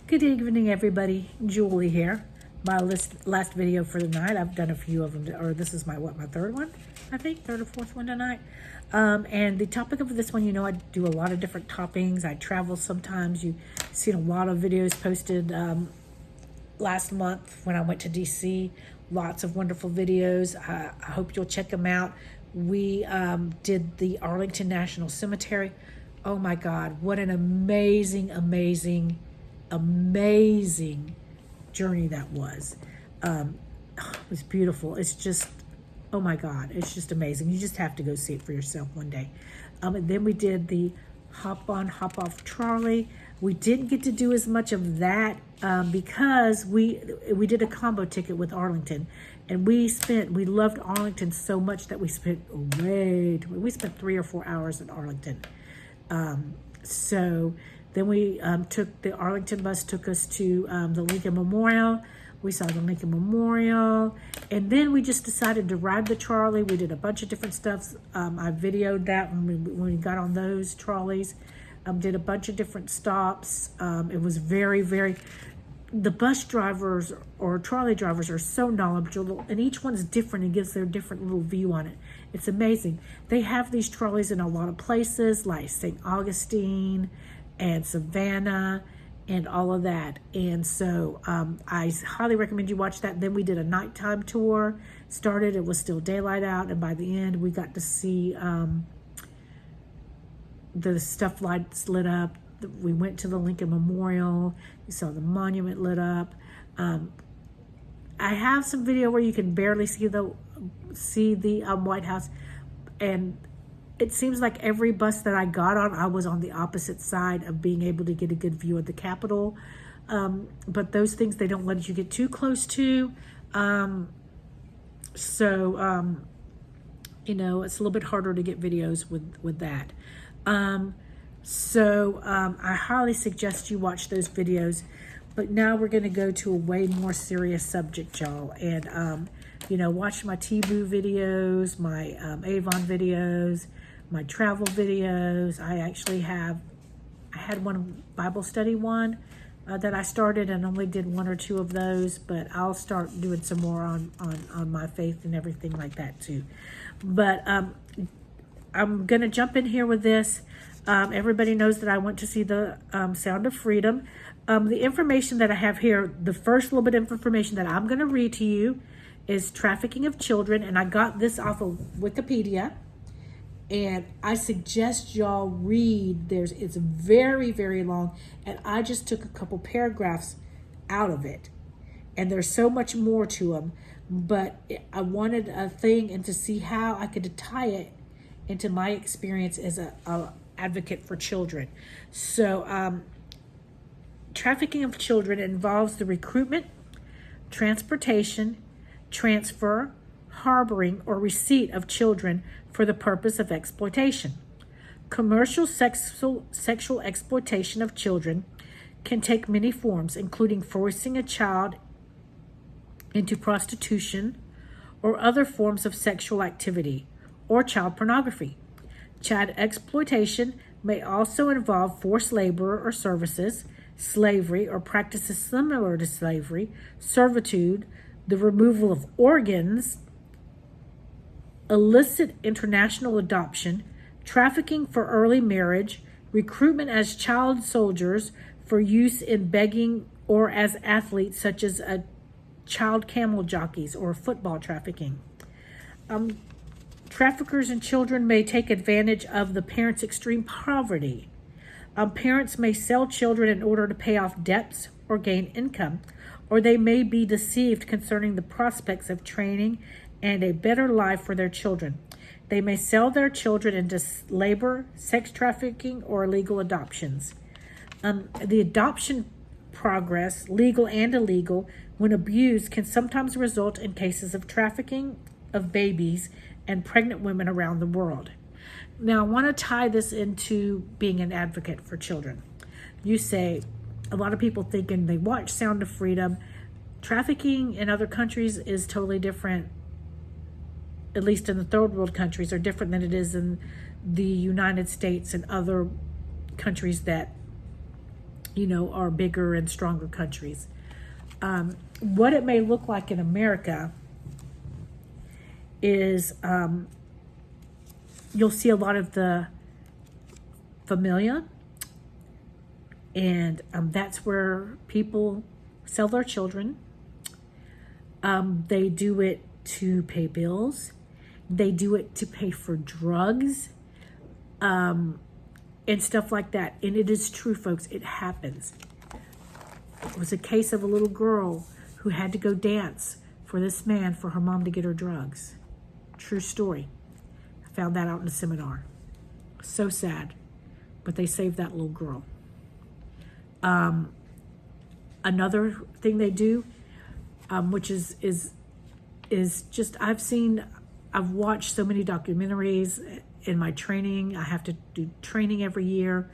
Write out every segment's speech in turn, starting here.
Good evening, everybody. Julie here. My last video for the night. I've done a few of them, or this is my third one, I think, third or fourth one tonight. And the topic of this one, you know, I do a lot of different toppings. I travel sometimes. You've seen a lot of videos posted last month when I went to DC. Lots of wonderful videos. I hope you'll check them out. We did the Arlington National Cemetery. Oh my God, what an amazing journey that was. It was beautiful. It's just, oh my God, it's just amazing. You just have to go see it for yourself one day. And then we did the hop on, hop off trolley. We didn't get to do as much of that because we did a combo ticket with Arlington, and we loved Arlington so much that we spent we spent 3 or 4 hours in Arlington. So then we took the Arlington bus, took us to the Lincoln Memorial. We saw the Lincoln Memorial, and then we just decided to ride the trolley. We did a bunch of different stuff. I videoed that when we got on those trolleys. Did a bunch of different stops. It was the bus drivers or trolley drivers are so knowledgeable, and each one's different and gives their different little view on it. It's amazing. They have these trolleys in a lot of places like St. Augustine and Savannah and all of that. And so I highly recommend you watch that. Then we did a nighttime tour. It was still daylight out, and by the end we got to see the stuff lights lit up. We went to the Lincoln Memorial. We saw the monument lit up. I have some video where you can barely see the White House, and it seems like every bus that I got on, I was on the opposite side of being able to get a good view of the Capitol. But those things they don't let you get too close to. You know, it's a little bit harder to get videos with that. I highly suggest you watch those videos. But now we're going to go to a way more serious subject, y'all. And, you know, watch my Temu videos, my Avon videos, my travel videos. I had one Bible study one that I started and only did 1 or 2 of those, but I'll start doing some more on my faith and everything like that too. But I'm going to jump in here with this. Everybody knows that I went to see the Sound of Freedom. The information that I have here, the first little bit of information that I'm going to read to you is trafficking of children, and I got this off of Wikipedia, and I suggest y'all read. It's very, very long, and I just took a couple paragraphs out of it, and there's so much more to them, but I wanted a thing and to see how I could tie it into my experience as a advocate for children. So trafficking of children involves the recruitment, transportation, transfer, harboring, or receipt of children for the purpose of exploitation. Commercial sexual exploitation of children can take many forms, including forcing a child into prostitution or other forms of sexual activity, or child pornography. Child exploitation may also involve forced labor or services, slavery or practices similar to slavery, servitude, the removal of organs, illicit international adoption, trafficking for early marriage, recruitment as child soldiers for use in begging, or as athletes such as child camel jockeys or football trafficking. Traffickers in children may take advantage of the parents' extreme poverty. Parents may sell children in order to pay off debts or gain income, or they may be deceived concerning the prospects of training and a better life for their children. They may sell their children into labor, sex trafficking, or illegal adoptions. The adoption progress, legal and illegal, when abused, can sometimes result in cases of trafficking of babies and pregnant women around the world. Now, I want to tie this into being an advocate for children. You say, a lot of people thinking they watch Sound of Freedom. Trafficking in other countries is totally different, at least in the third world countries, are different than it is in the United States and other countries that our bigger and stronger countries. What it may look like in America is you'll see a lot of the familia, and that's where people sell their children. They do it to pay bills. They do it to pay for drugs, and stuff like that. And it is true, folks. It happens. It was a case of a little girl who had to go dance for this man for her mom to get her drugs. True story. I found that out in a seminar. So sad. But they saved that little girl. Another thing they do, which is just, I've watched so many documentaries in my training. I have to do training every year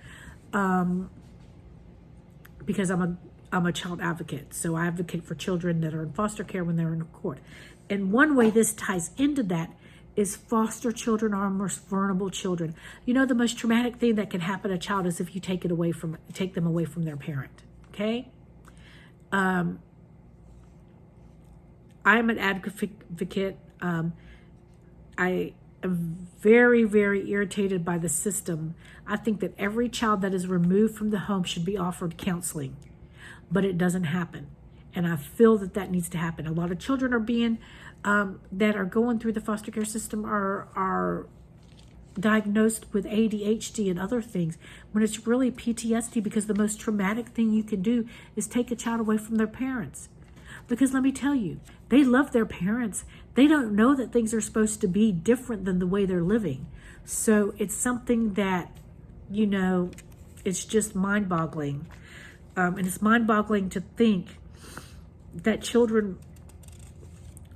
because I'm a child advocate. So I advocate for children that are in foster care when they're in court. And one way this ties into that is foster children are most vulnerable children. The most traumatic thing that can happen to a child is if you take them away from their parent. Okay? I'm an advocate. I am very, very irritated by the system. I think that every child that is removed from the home should be offered counseling, but it doesn't happen. And I feel that needs to happen. A lot of children are being, that are going through the foster care system are diagnosed with ADHD and other things when it's really PTSD, because the most traumatic thing you can do is take a child away from their parents. Because let me tell you, they love their parents. They don't know that things are supposed to be different than the way they're living. So it's something that, it's just mind-boggling. And it's mind-boggling to think that children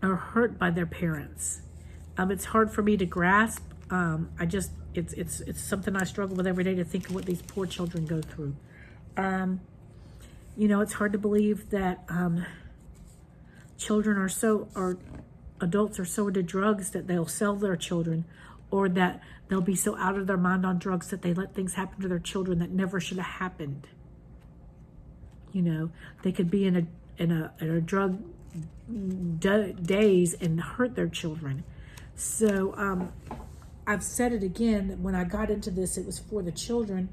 are hurt by their parents. It's hard for me to grasp. It's something I struggle with every day, to think of what these poor children go through. It's hard to believe that adults are so into drugs that they'll sell their children, or that they'll be so out of their mind on drugs that they let things happen to their children that never should have happened. They could be in a drug daze and hurt their children. So I've said it again, when I got into this, it was for the children,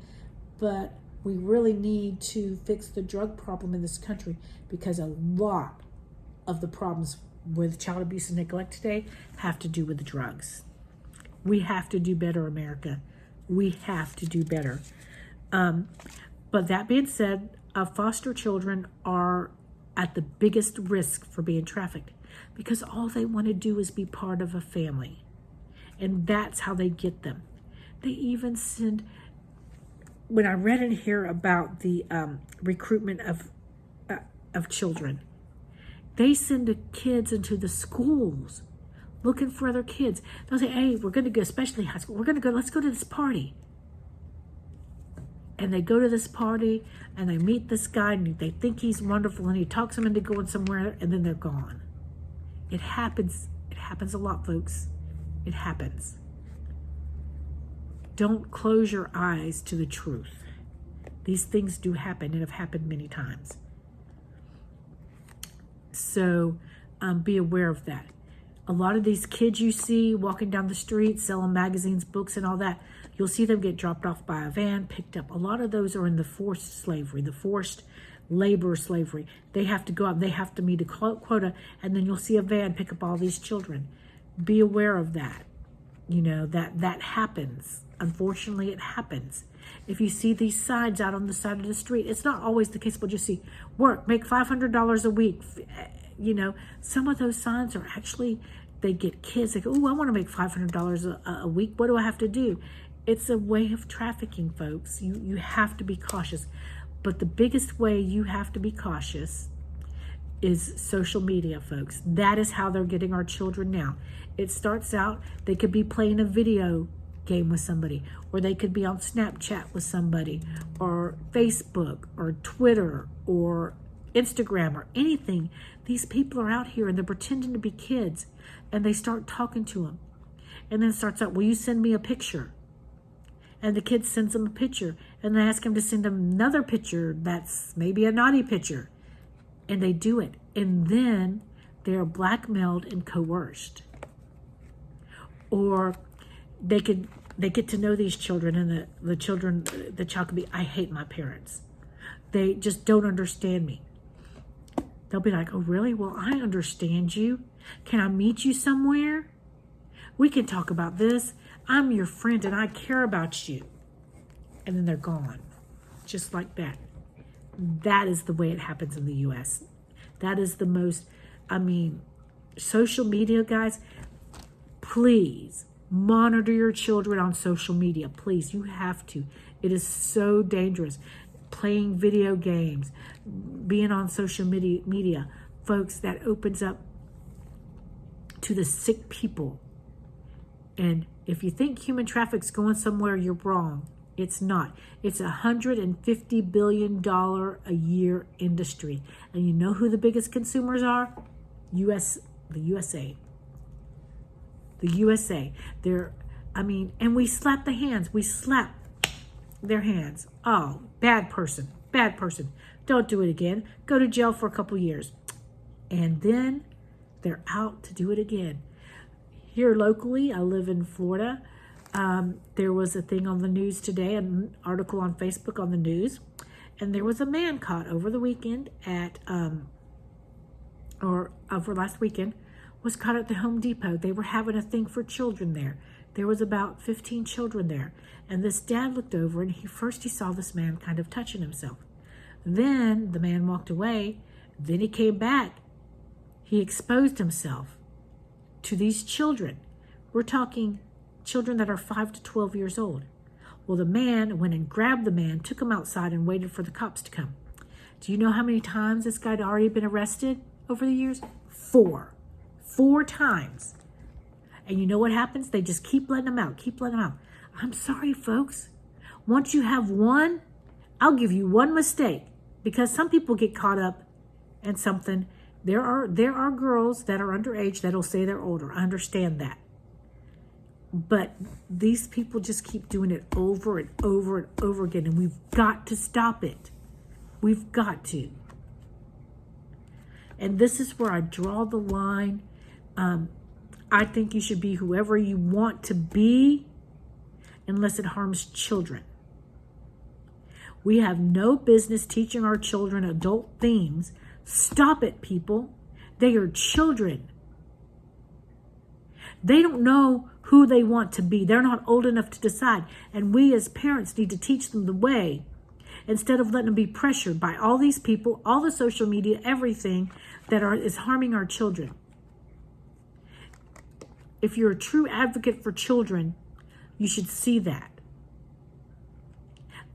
but we really need to fix the drug problem in this country, because a lot of the problems with child abuse and neglect today have to do with the drugs. We have to do better, America. We have to do better. But that being said, foster children are at the biggest risk for being trafficked, because all they want to do is be part of a family. And that's how they get them. They even send, when I read in here about the recruitment of children, they send the kids into the schools looking for other kids. They'll say, hey, we're going to go, especially high school, let's go to this party. And they go to this party and they meet this guy and they think he's wonderful and he talks them into going somewhere, and then they're gone. It happens. It happens a lot, folks. It happens. Don't close your eyes to the truth. These things do happen and have happened many times. So be aware of that. A lot of these kids you see walking down the street, selling magazines, books, and all that, you'll see them get dropped off by a van, picked up. A lot of those are in the forced slavery, the forced labor slavery. They have to go out, they have to meet a quota, and then you'll see a van pick up all these children. Be aware of that. That happens. Unfortunately, it happens. If you see these signs out on the side of the street, it's not always the case, but you see, work, make $500 a week. Some of those signs are actually, they get kids. They go, oh, I want to make $500 a week. What do I have to do? It's a way of trafficking, folks. You have to be cautious. But the biggest way you have to be cautious is social media, folks. That is how they're getting our children now. It starts out, they could be playing a video game with somebody, or they could be on Snapchat with somebody, or Facebook, or Twitter, or Instagram, or anything. These people are out here and they're pretending to be kids, and they start talking to them. And then it starts out, will you send me a picture? And the kid sends them a picture, and they ask him to send them another picture that's maybe a naughty picture. And they do it. And then they are blackmailed and coerced. Or they get to know these children, and the child could be, I hate my parents. They just don't understand me. They'll be like, oh, really? Well, I understand you. Can I meet you somewhere? We can talk about this. I'm your friend and I care about you. And then they're gone. Just like that. That is the way it happens in the U.S. That is the most, social media, guys, please monitor your children on social media. Please, you have to. It is so dangerous. Playing video games, being on social media, folks, that opens up to the sick people. And if you think human traffic's going somewhere, you're wrong. It's not. It's $150 billion a year industry. And you know who the biggest consumers are? The USA. The USA. And we slap the hands. We slap their hands. Oh, bad person. Bad person. Don't do it again. Go to jail for a couple years. And then they're out to do it again. Here locally, I live in Florida. There was a thing on the news today, an article on Facebook on the news, and there was a man caught over the weekend over last weekend, was caught at the Home Depot. They were having a thing for children there. There was about 15 children there, and this dad looked over, and he saw this man kind of touching himself. Then the man walked away. Then he came back. He exposed himself to these children. We're talking children that are 5 to 12 years old. Well, the man went and grabbed the man, took him outside, and waited for the cops to come. Do you know how many times this guy had already been arrested over the years? 4. 4 times. And you know what happens? They just keep letting him out, keep letting him out. I'm sorry, folks. Once you have one, I'll give you one mistake, because some people get caught up in something. There are girls that are underage that'll say they're older. I understand that. But these people just keep doing it over and over and over again, and we've got to stop it. We've got to. And this is where I draw the line. I think you should be whoever you want to be, unless it harms children. We have no business teaching our children adult themes. Stop it, people. They are children. They don't know who they want to be. They're not old enough to decide. And we as parents need to teach them the way, instead of letting them be pressured by all these people, all the social media, everything that is harming our children. If you're a true advocate for children, you should see that.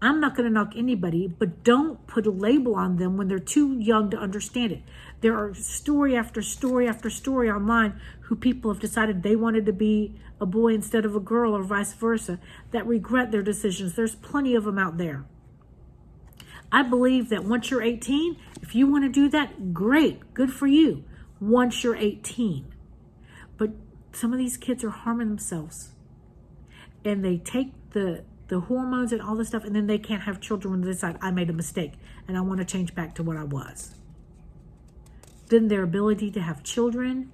I'm not going to knock anybody, but don't put a label on them when they're too young to understand it. There are story after story after story online who people have decided they wanted to be a boy instead of a girl, or vice versa, that regret their decisions. There's plenty of them out there. I believe that once you're 18, if you want to do that, great, good for you. Once you're 18. But some of these kids are harming themselves. And they take the hormones and all this stuff, and then they can't have children when they decide, I made a mistake and I want to change back to what I was. Then their ability to have children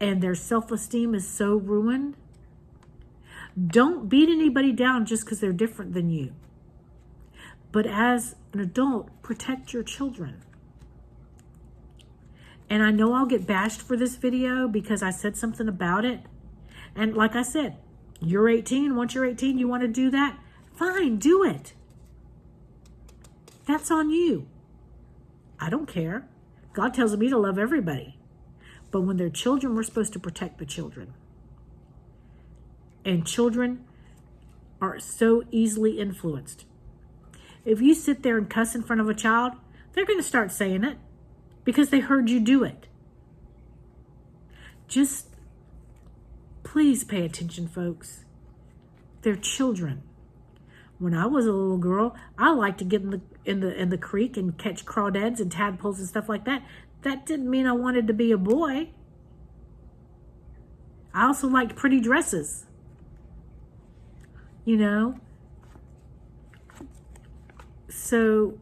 and their self-esteem is so ruined. Don't beat anybody down just because they're different than you. But as an adult, protect your children. And I know I'll get bashed for this video because I said something about it. And like I said, you're 18. Once you're 18, you want to do that? Fine, do it. That's on you. I don't care. God tells me to love everybody. But when they're children, we're supposed to protect the children. And children are so easily influenced. If you sit there and cuss in front of a child, they're going to start saying it because they heard you do it. Just please pay attention, folks. They're children. When I was a little girl, I liked to get in the creek and catch crawdads and tadpoles and stuff like that. That didn't mean I wanted to be a boy. I also liked pretty dresses. You know, So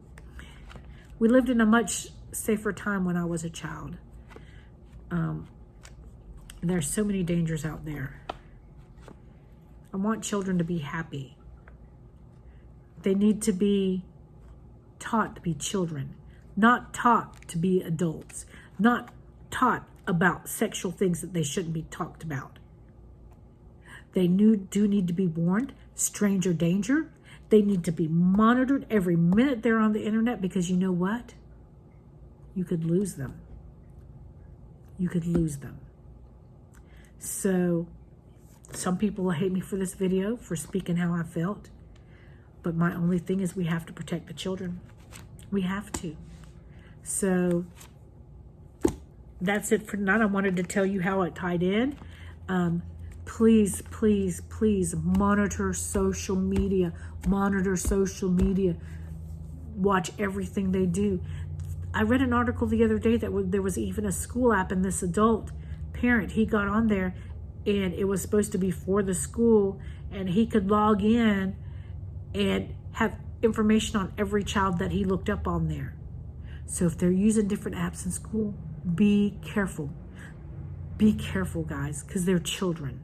we lived in a much safer time when I was a child. There's so many dangers out there. I want children to be happy. They need to be taught to be children, not taught to be adults, not taught about sexual things that they shouldn't be talked about. They do need to be warned, stranger danger. They need to be monitored every minute they're on the internet, because you know what? You could lose them. You could lose them. So some people will hate me for this video, for speaking how I felt. But my only thing is we have to protect the children. We have to. So that's it for tonight. I wanted to tell you how it tied in. Please, please, please monitor social media. Monitor social media. Watch everything they do. I read an article the other day that there was even a school app, and this adult parent, he got on there, and it was supposed to be for the school, and he could log in and have information on every child that he looked up on there. So if they're using different apps in school, be careful. Be careful, guys, because they're children.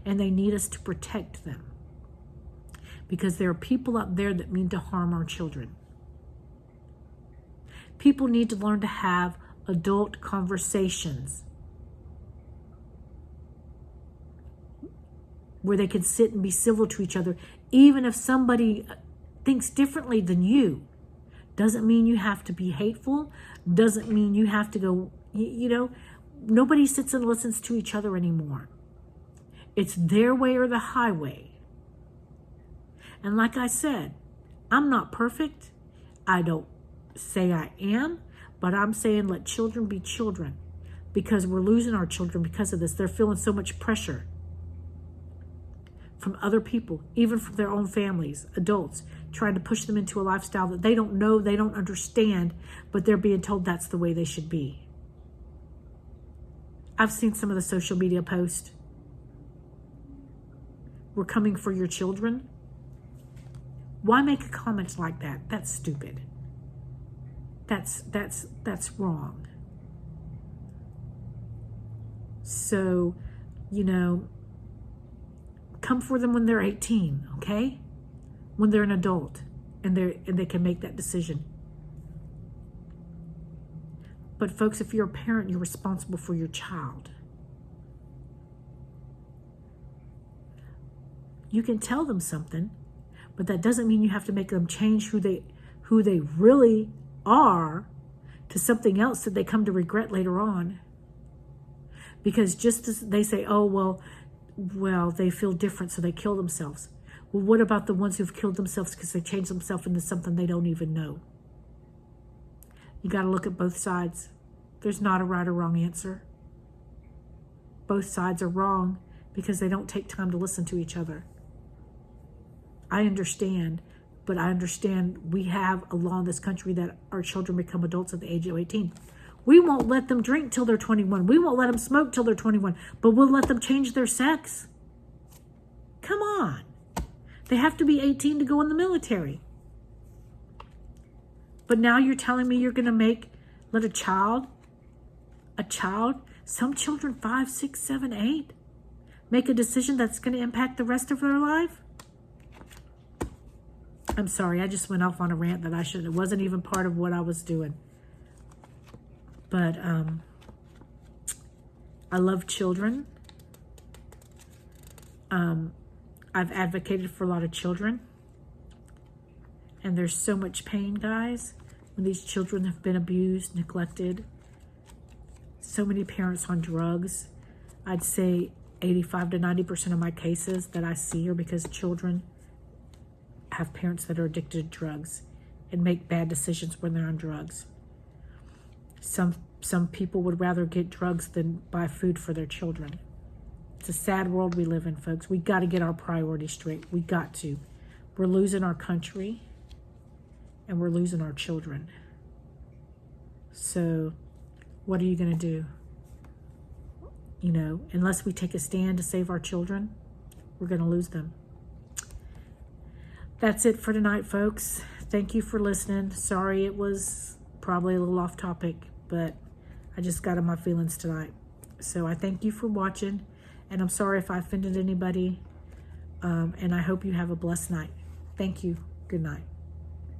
And they need us to protect them. Because there are people out there that mean to harm our children. People need to learn to have adult conversations where they can sit and be civil to each other. Even if somebody thinks differently than you, doesn't mean you have to be hateful, doesn't mean you have to go, nobody sits and listens to each other anymore. It's their way or the highway. And like I said, I'm not perfect. I don't say I am, but I'm saying let children be children, because we're losing our children because of this. They're feeling so much pressure from other people, even from their own families, adults, trying to push them into a lifestyle that they don't know, they don't understand, but they're being told that's the way they should be. I've seen some of the social media posts. We're coming for your children. Why make a comment like that? That's stupid. That's wrong. So, come for them when they're 18, okay? When they're an adult and they can make that decision. But folks, if you're a parent, you're responsible for your child. You can tell them something, but that doesn't mean you have to make them change who they really are to something else that they come to regret later on. Because just as they say, oh, well, they feel different, so they kill themselves. Well, what about the ones who've killed themselves because they changed themselves into something they don't even know? You got to look at both sides. There's not a right or wrong answer. Both sides are wrong because they don't take time to listen to each other. I understand, but I understand we have a law in this country that our children become adults at the age of 18. We won't let them drink till they're 21. We won't let them smoke till they're 21, but we'll let them change their sex. Come on. They have to be 18 to go in the military. But now you're telling me you're going to let a child, some children 5, 6, 7, 8, make a decision that's going to impact the rest of their life? I'm sorry, I just went off on a rant that I shouldn't. It wasn't even part of what I was doing. But I love children. I've advocated for a lot of children. And there's so much pain, guys, when these children have been abused, neglected. So many parents on drugs. I'd say 85 to 90% of my cases that I see are because children have parents that are addicted to drugs and make bad decisions when they're on drugs. Some people would rather get drugs than buy food for their children. It's a sad world we live in, folks. We got to get our priorities straight. We got to. We're losing our country and we're losing our children. So what are you going to do? Unless we take a stand to save our children, we're going to lose them. That's it for tonight, folks. thank you for listening. Sorry it was probably a little off topic, but I just got in my feelings tonight. So I thank you for watching, and I'm sorry if I offended anybody, and I hope you have a blessed night. Thank you. Good night.